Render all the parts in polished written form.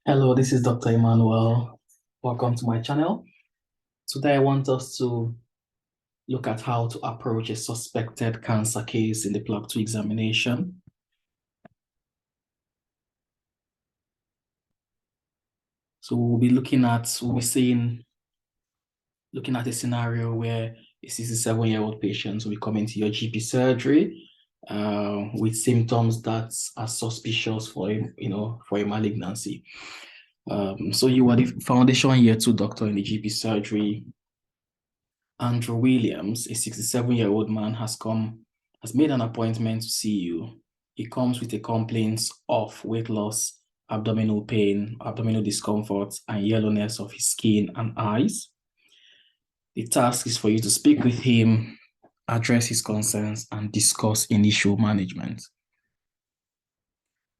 Hello, this is Dr. Emmanuel. Welcome to my channel. Today, I want us to look at how to approach a suspected cancer case in the PLAB2 examination. So we'll be looking at a scenario where a 67-year-old patient will be coming to your GP surgery with symptoms that are suspicious for a malignancy. So you are the foundation year 2 doctor in the GP surgery. Andrew Williams, a 67-year-old man, has made an appointment to see you. He comes with a complaint of weight loss, abdominal pain, abdominal discomfort, and yellowness of his skin and eyes. The task is for you to speak with him, address his concerns, and discuss initial management.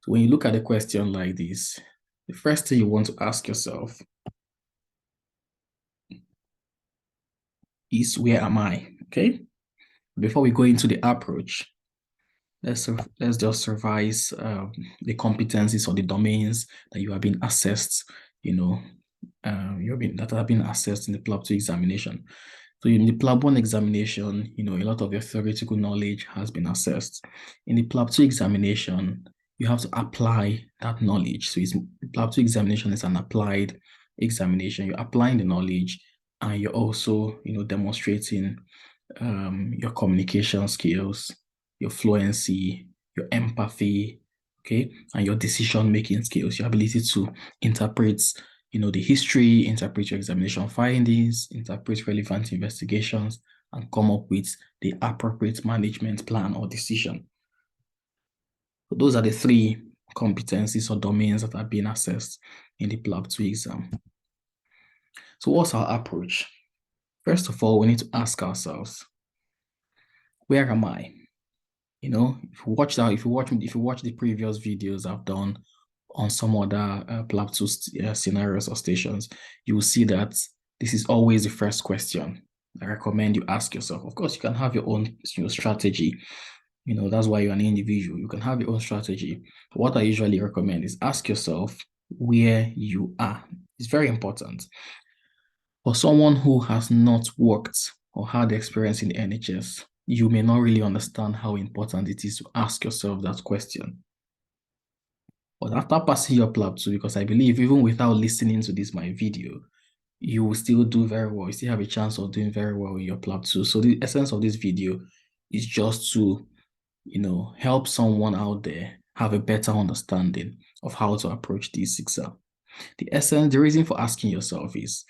So when you look at a question like this, the first thing you want to ask yourself is, where am I? Okay? Before we go into the approach, let's just revise the competencies or the domains that you have been assessed, that have been assessed in the PLAB2 examination. So in the PLAB1 examination, a lot of your theoretical knowledge has been assessed. In the PLAB2 examination, you have to apply that knowledge. So the PLAB2 examination is an applied examination. You're applying the knowledge, and you're also, demonstrating your communication skills, your fluency, your empathy, okay, and your decision-making skills, your ability to interpret, the history, interpret your examination findings, interpret relevant investigations, and come up with the appropriate management plan or decision. So those are the three competencies or domains that are being assessed in the PLAB2 exam. So what's our approach? First of all, we need to ask ourselves, where am I? If you watch the previous videos I've done on some other PLAB2 scenarios or stations, you will see that this is always the first question I recommend you ask yourself. Of course, you can have your own strategy. That's why you're an individual. You can have your own strategy. But what I usually recommend is ask yourself where you are. It's very important. For someone who has not worked or had experience in the NHS, you may not really understand how important it is to ask yourself that question. But after passing your PLAB2, because I believe even without listening to my video, you will still do very well. You still have a chance of doing very well in your PLAB2. So the essence of this video is just to, help someone out there have a better understanding of how to approach this exam. The reason for asking yourself is,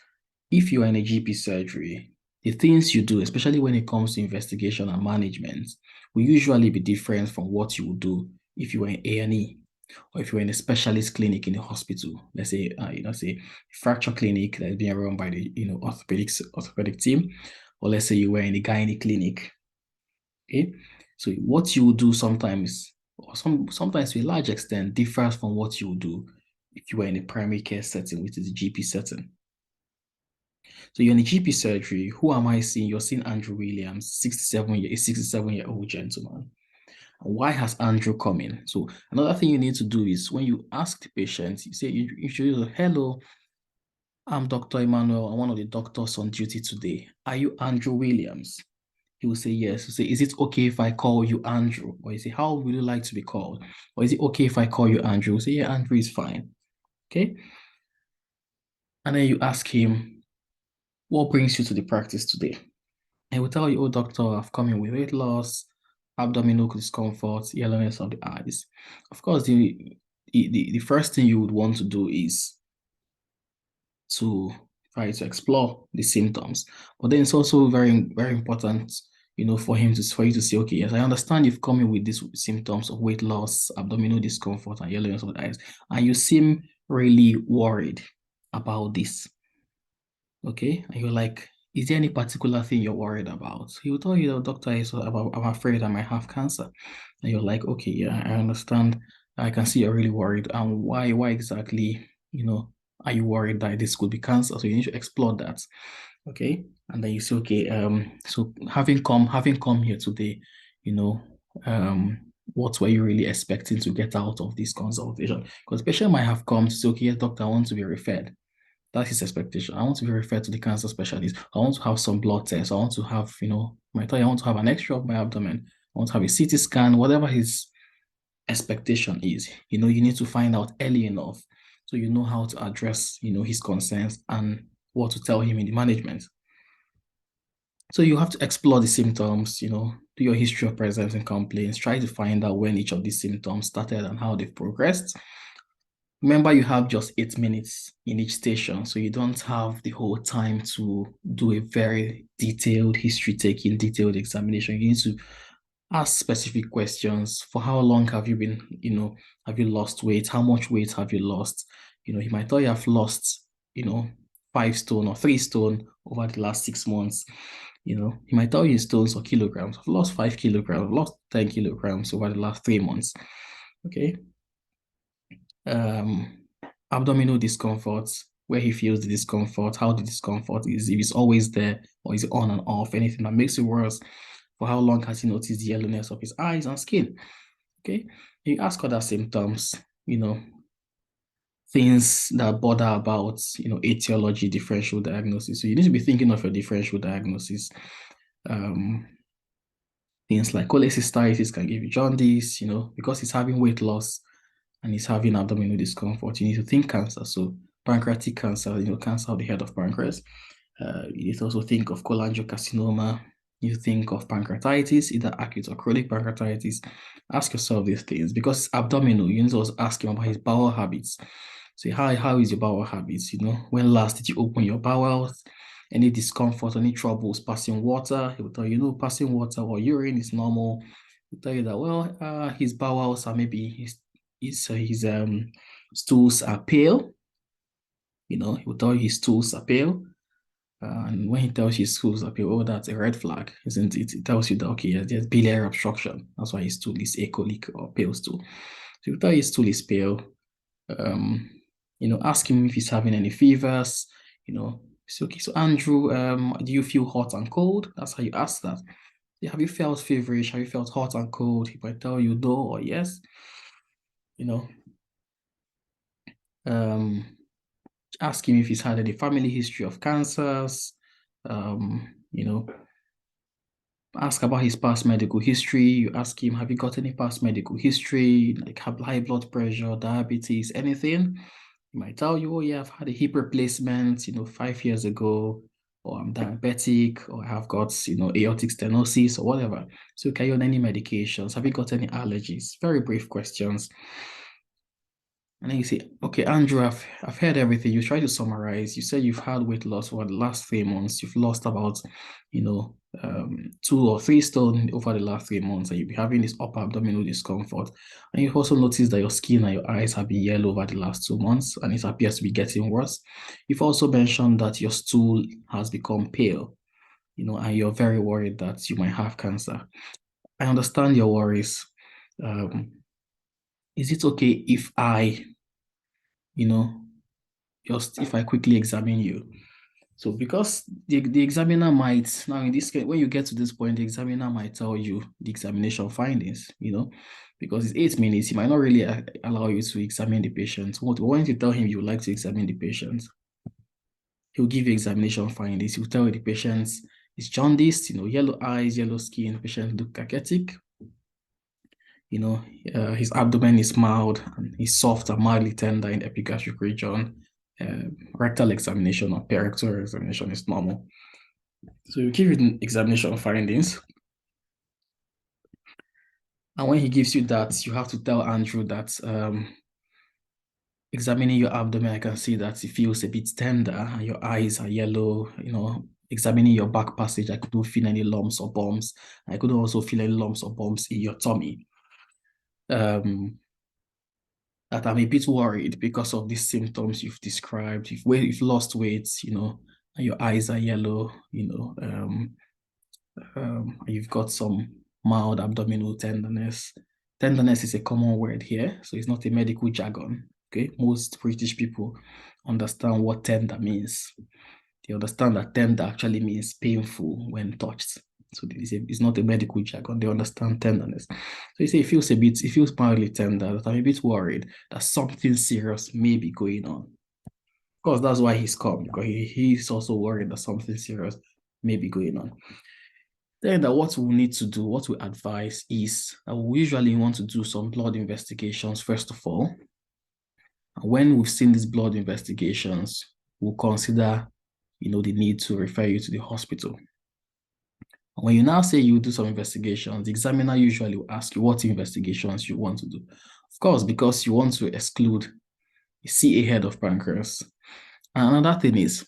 if you are in a GP surgery, the things you do, especially when it comes to investigation and management, will usually be different from what you would do if you were in A&E or if you were in a specialist clinic in a hospital. Let's say, say fracture clinic that is being run by the, orthopedic team, or let's say you were in a gynae clinic. Okay, so what you will do sometimes, or sometimes to a large extent, differs from what you will do if you were in a primary care setting, which is a GP setting. So you're in a GP surgery. Who am I seeing? You're seeing Andrew Williams, a 67-year-old gentleman. And why has Andrew come in? So another thing you need to do is when you ask the patient, you say, you should, hello, I'm Dr. Emmanuel. I'm one of the doctors on duty today. Are you Andrew Williams? He will say yes. He'll say, is it okay if I call you Andrew? Or you say, how would you like to be called? Or is it okay if I call you Andrew? He'll say, yeah, Andrew is fine. Okay. And then you ask him, what brings you to the practice today? And he will tell you, oh, doctor, I've come in with weight loss, abdominal discomfort, yellowness of the eyes. Of course, the first thing you would want to do is to try to explore the symptoms. But then it's also very, very important, for you to say, okay, yes, I understand you've come in with these symptoms of weight loss, abdominal discomfort, and yellowness of the eyes, and you seem really worried about this. Okay, and you're like, is there any particular thing you're worried about? He will tell you, the doctor, I'm afraid I might have cancer. And you're like, okay, yeah, I understand. I can see you're really worried. And why exactly, are you worried that this could be cancer? So you need to explore that. Okay. And then you say, okay, so having come here today, what were you really expecting to get out of this consultation? Because the patient might have come to say, okay, yes, doctor, I want to be referred. That's his expectation. I want to be referred to the cancer specialist. I want to have some blood tests. I want to have, my tell you, I want to have an X-ray of my abdomen. I want to have a CT scan, whatever his expectation is. You need to find out early enough so you know how to address, his concerns and what to tell him in the management. So you have to explore the symptoms, do your history of presence and complaints, try to find out when each of these symptoms started and how they've progressed. Remember, you have just 8 minutes in each station, so you don't have the whole time to do a very detailed history-taking, detailed examination. You need to ask specific questions. For how long have you been, have you lost weight? How much weight have you lost? He might tell you have lost, 5 stone or 3 stone over the last 6 months. He might tell you in stones or kilograms. I've lost 5 kilograms, I've lost 10 kilograms over the last 3 months. Okay. Abdominal discomfort, where he feels the discomfort, how the discomfort is, if it's always there or is it on and off, anything that makes it worse. For how long has he noticed the yellowness of his eyes and skin? Okay. You ask other symptoms, things that bother about, etiology, differential diagnosis. So you need to be thinking of your differential diagnosis. Things like cholecystitis can give you jaundice, because he's having weight loss and he's having abdominal discomfort. You need to think cancer. So pancreatic cancer, cancer of the head of pancreas. You need to also think of cholangiocarcinoma. You think of pancreatitis, either acute or chronic pancreatitis. Ask yourself these things because it's abdominal. You need to also ask him about his bowel habits. Say, how is your bowel habits? When last did you open your bowels? Any discomfort, any troubles passing water? He will tell you, passing water or urine is normal. He'll tell you that, well, his bowels are maybe his stools are pale. He will tell you his stools are pale. And when he tells you his stools are pale, oh, that's a red flag, isn't it? It tells you that, okay, there's biliary obstruction. That's why his stool is acholic or pale stool. So he'll tell you his stool is pale. Ask him if he's having any fevers. Say, okay, so Andrew, do you feel hot and cold? That's how you ask that. Have you felt feverish? Have you felt hot and cold? He might tell you no or yes. Ask him if he's had any family history of cancers. Ask about his past medical history. You ask him, have you got any past medical history, like high blood pressure, diabetes, anything? He might tell you, oh yeah, I've had a hip replacement, 5 years ago, or I'm diabetic, or I have got, aortic stenosis or whatever. So can you on any medications? Have you got any allergies? Very brief questions. And then you say, okay, Andrew, I've heard everything. You try to summarize. You said you've had weight loss over the last 3 months. You've lost about, 2 or 3 stone over the last 3 months, and you'll be having this upper abdominal discomfort. And you've also noticed that your skin and your eyes have been yellow over the last 2 months, and it appears to be getting worse. You've also mentioned that your stool has become pale, and you're very worried that you might have cancer. I understand your worries. Is it okay if I just if I quickly examine you? So because the examiner might, now in this case, when you get to this point, the examiner might tell you the examination findings, because it's 8 minutes, he might not really allow you to examine the patient. Once you tell him you would like to examine the patient, he'll give you examination findings. He'll tell you the patient is jaundiced, yellow eyes, yellow skin, patient look cachetic. His abdomen is mild and he's soft and mildly tender in the epigastric region. Rectal examination or perectoral examination is normal. So you give you examination findings. And when he gives you that, you have to tell Andrew that examining your abdomen, I can see that it feels a bit tender and your eyes are yellow. Examining your back passage, I couldn't feel any lumps or bumps. I couldn't also feel any lumps or bumps in your tummy. That I'm a bit worried because of these symptoms you've described. You've lost weight, and your eyes are yellow, you've got some mild abdominal tenderness. Tenderness is a common word here, so it's not a medical jargon. Okay, most British people understand what tender means. They understand that tender actually means painful when touched. So it's not a medical jargon. They understand tenderness. So you say he feels mildly tender, that I'm a bit worried that something serious may be going on. Of course, that's why he's come, because he's also worried that something serious may be going on. Then that what we need to do, what we advise is that we usually want to do some blood investigations first of all. And when we've seen these blood investigations, we'll consider, the need to refer you to the hospital. When you now say you do some investigations, the examiner usually will ask you what investigations you want to do. Of course, because you want to exclude a CA head of pancreas. And another thing is,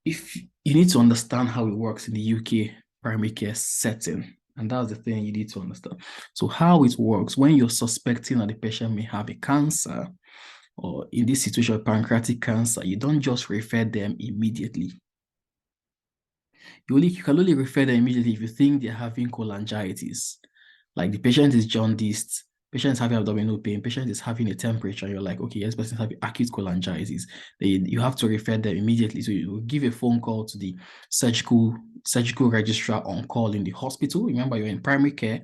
if you need to understand how it works in the UK primary care setting, and that's the thing you need to understand. So how it works when you're suspecting that the patient may have a cancer, or in this situation, pancreatic cancer, you don't just refer them immediately. You can only refer them immediately if you think they're having cholangitis. Like the patient is jaundiced, patient is having abdominal pain, patient is having a temperature, you're like, okay, yes, person is having acute cholangitis. You have to refer them immediately. So you give a phone call to the surgical registrar on call in the hospital. Remember, you're in primary care.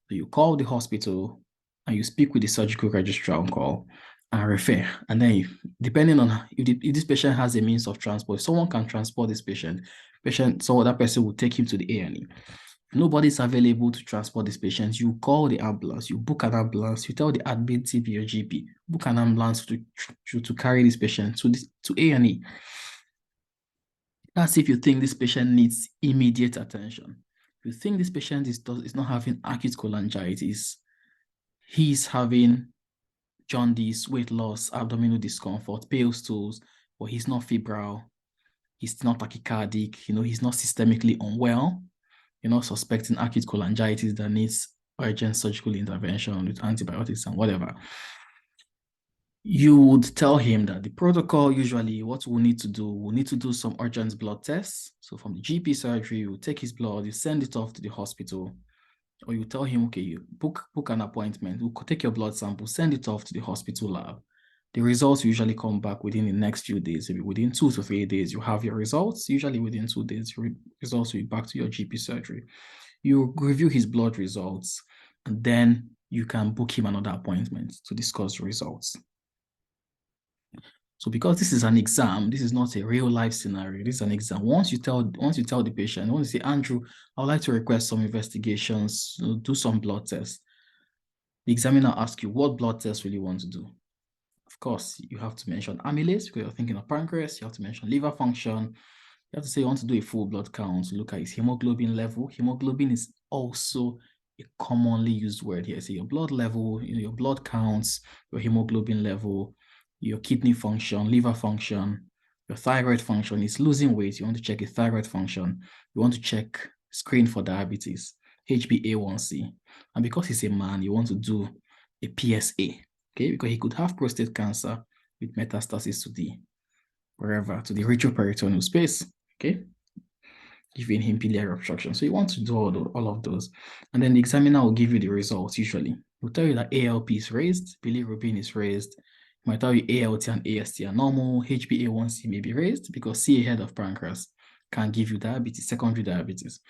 So you call the hospital and you speak with the surgical registrar on call and refer. And then depending on if this patient has a means of transport, if someone can transport this patient, so that person will take him to the A&E. If nobody's available to transport this patient, you call the ambulance, you book an ambulance, you tell the admin team, your GP, book an ambulance to carry this patient to A&E. That's if you think this patient needs immediate attention. If you think this patient is not having acute cholangitis, he's having jaundice, weight loss, abdominal discomfort, pale stools, but he's not febrile, he's not tachycardic, he's not systemically unwell, you're not suspecting acute cholangitis that needs urgent surgical intervention with antibiotics and whatever, you would tell him that the protocol, usually what we'll need to do some urgent blood tests. So from the GP surgery, you take his blood, you send it off to the hospital, or you tell him, okay, you book an appointment, we'll take your blood sample, send it off to the hospital lab. The results usually come back within the next few days. Maybe within 2 to 3 days, you have your results. Usually within 2 days, your results will be back to your GP surgery. You review his blood results, and then you can book him another appointment to discuss the results. So because this is an exam, this is not a real life scenario. This is an exam. Once you tell the patient, once you say, Andrew, I would like to request some investigations, do some blood tests. The examiner asks you, what blood test will you want to do? Of course, you have to mention amylase because you're thinking of pancreas. You have to mention liver function. You have to say you want to do a full blood count to look at his hemoglobin level. Hemoglobin is also a commonly used word here. So your blood level, your blood counts, your hemoglobin level, your kidney function, liver function, your thyroid function. Is losing weight. You want to check a thyroid function. You want to screen for diabetes, HbA1c. And because he's a man, you want to do a PSA, okay? Because he could have prostate cancer with metastasis to the retroperitoneal space, okay? Giving him biliary obstruction. So you want to do all of those. And then the examiner will give you the results usually. He'll tell you that ALP is raised, bilirubin is raised. He might tell you ALT and AST are normal, HbA1c may be raised because CA head of pancreas can give you diabetes, secondary diabetes.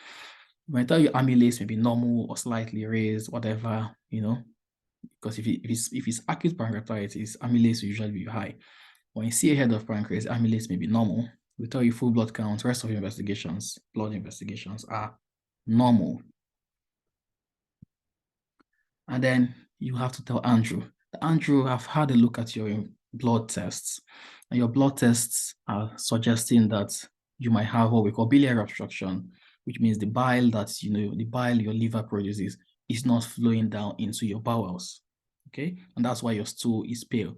He might tell you amylase may be normal or slightly raised, whatever, because if it's acute pancreatitis, amylase will usually be high. When you see a head of pancreas, amylase may be normal. We tell you full blood count, rest of your blood investigations are normal. And then you have to tell Andrew, I've had a look at your blood tests, and your blood tests are suggesting that you might have what we call biliary obstruction, which means the bile your liver produces is not flowing down into your bowels, okay? And that's why your stool is pale.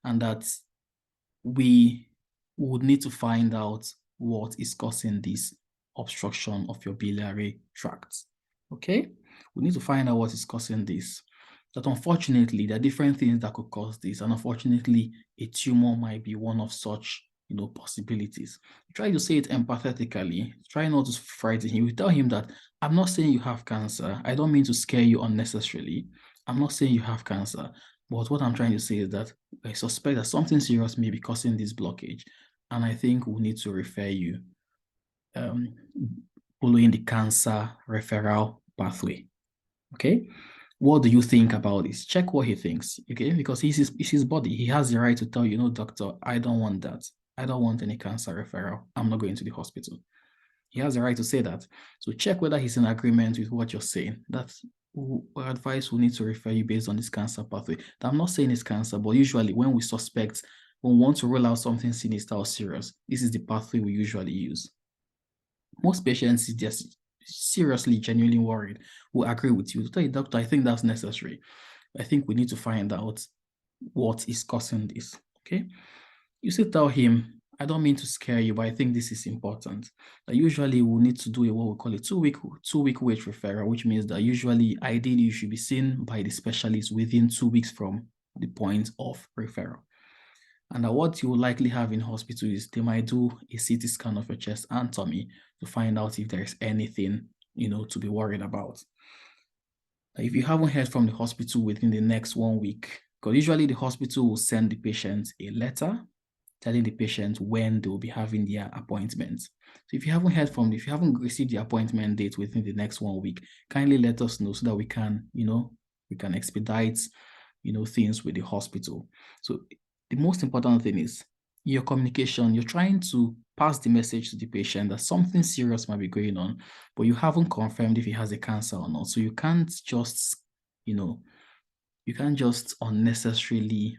And that we would need to find out what is causing this obstruction of your biliary tract, okay? We need to find out what is causing this. That unfortunately, there are different things that could cause this, and unfortunately, a tumor might be one of such possibilities. Try to say it empathetically. Try not to frighten him. You tell him that I'm not saying you have cancer. I don't mean to scare you unnecessarily. I'm not saying you have cancer. But what I'm trying to say is that I suspect that something serious may be causing this blockage. And I think we need to refer you following the cancer referral pathway. Okay. What do you think about this? Check what he thinks. Okay. Because it's his body. He has the right to tell you, no, doctor, I don't want that. I don't want any cancer referral. I'm not going to the hospital. He has the right to say that. So check whether he's in agreement with what you're saying. That's advice will need to refer you based on this cancer pathway. I'm not saying it's cancer, but usually when we suspect, when we want to rule out something sinister or serious, this is the pathway we usually use. Most patients is just seriously, genuinely worried will agree with you. Tell you, doctor, I think that's necessary. I think we need to find out what is causing this. Okay. You still tell him, I don't mean to scare you, but I think this is important. That usually we'll need to do what we call a two-week wait referral, which means that usually, ideally, you should be seen by the specialist within 2 weeks from the point of referral. And what you will likely have in hospital is they might do a CT scan of your chest and tummy to find out if there's anything, to be worried about. If you haven't heard from the hospital within the next 1 week, because usually the hospital will send the patient a letter telling the patient when they will be having their appointment. So if you haven't received the appointment date within the next 1 week, kindly let us know so that we can, we can expedite, things with the hospital. So the most important thing is your communication. You're trying to pass the message to the patient that something serious might be going on, but you haven't confirmed if he has a cancer or not. So you can't just, unnecessarily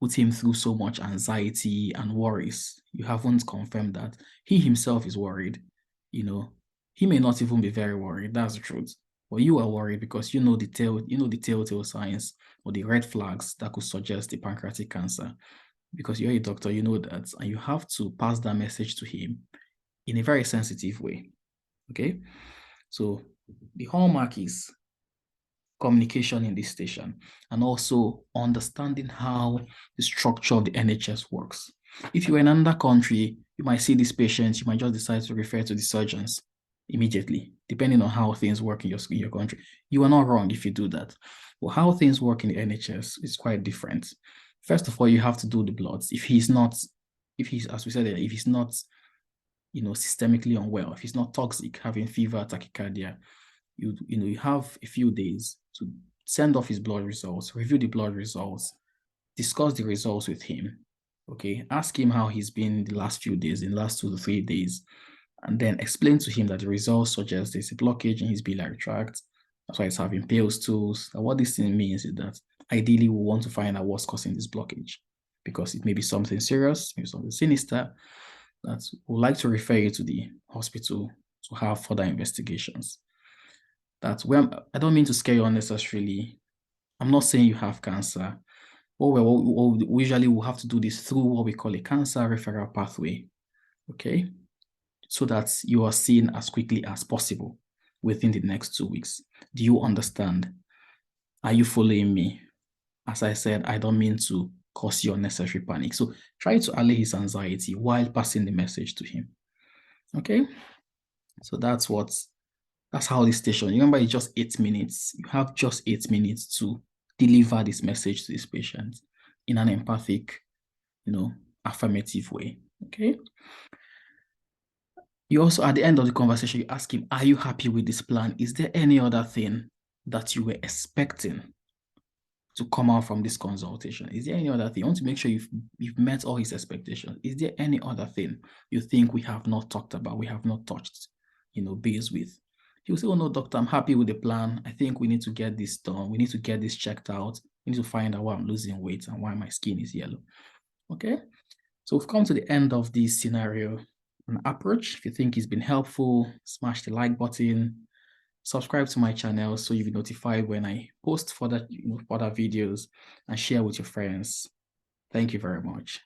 put him through so much anxiety and worries. You haven't confirmed that. He himself is worried. He may not even be very worried. That's the truth. But you are worried because you know the telltale signs or the red flags that could suggest the pancreatic cancer. Because you're a doctor, you know that, and you have to pass that message to him in a very sensitive way. Okay? So the hallmark is communication in this station and also understanding how the structure of the NHS works. If you're in another country, you might see these patients, you might just decide to refer to the surgeons immediately, depending on how things work in your country. You are not wrong if you do that. But how things work in the NHS is quite different. First of all, you have to do the bloods. If he's not, as we said, if he's not, systemically unwell, if he's not toxic, having fever, tachycardia, you have a few days to send off his blood results, review the blood results, discuss the results with him. Okay, ask him how he's been the last few days, in the last 2 to 3 days, and then explain to him that the results suggest there's a blockage in his biliary tract. That's why he's having pale stools. And what this thing means is that ideally we want to find out what's causing this blockage, because it may be something serious, maybe something sinister, that we'd like to refer you to the hospital to have further investigations. That's where I don't mean to scare you unnecessarily. I'm not saying you have cancer. We usually will have to do this through what we call a cancer referral pathway, okay? So that you are seen as quickly as possible within the next 2 weeks. Do you understand? Are you following me? As I said, I don't mean to cause you unnecessary panic. So try to allay his anxiety while passing the message to him, okay? So that's how this station, remember, it's just 8 minutes. You have just 8 minutes to deliver this message to this patient in an empathic, affirmative way, okay? You also, at the end of the conversation, you ask him, are you happy with this plan? Is there any other thing that you were expecting to come out from this consultation? Is there any other thing? You want to make sure you've met all his expectations. Is there any other thing you think we have not talked about, we have not touched, base with? He will say, oh no, doctor, I'm happy with the plan. I think we need to get this done. We need to get this checked out. We need to find out why I'm losing weight and why my skin is yellow. Okay? So we've come to the end of this scenario and approach. If you think it's been helpful, smash the like button, subscribe to my channel so you'll be notified when I post further videos, and share with your friends. Thank you very much.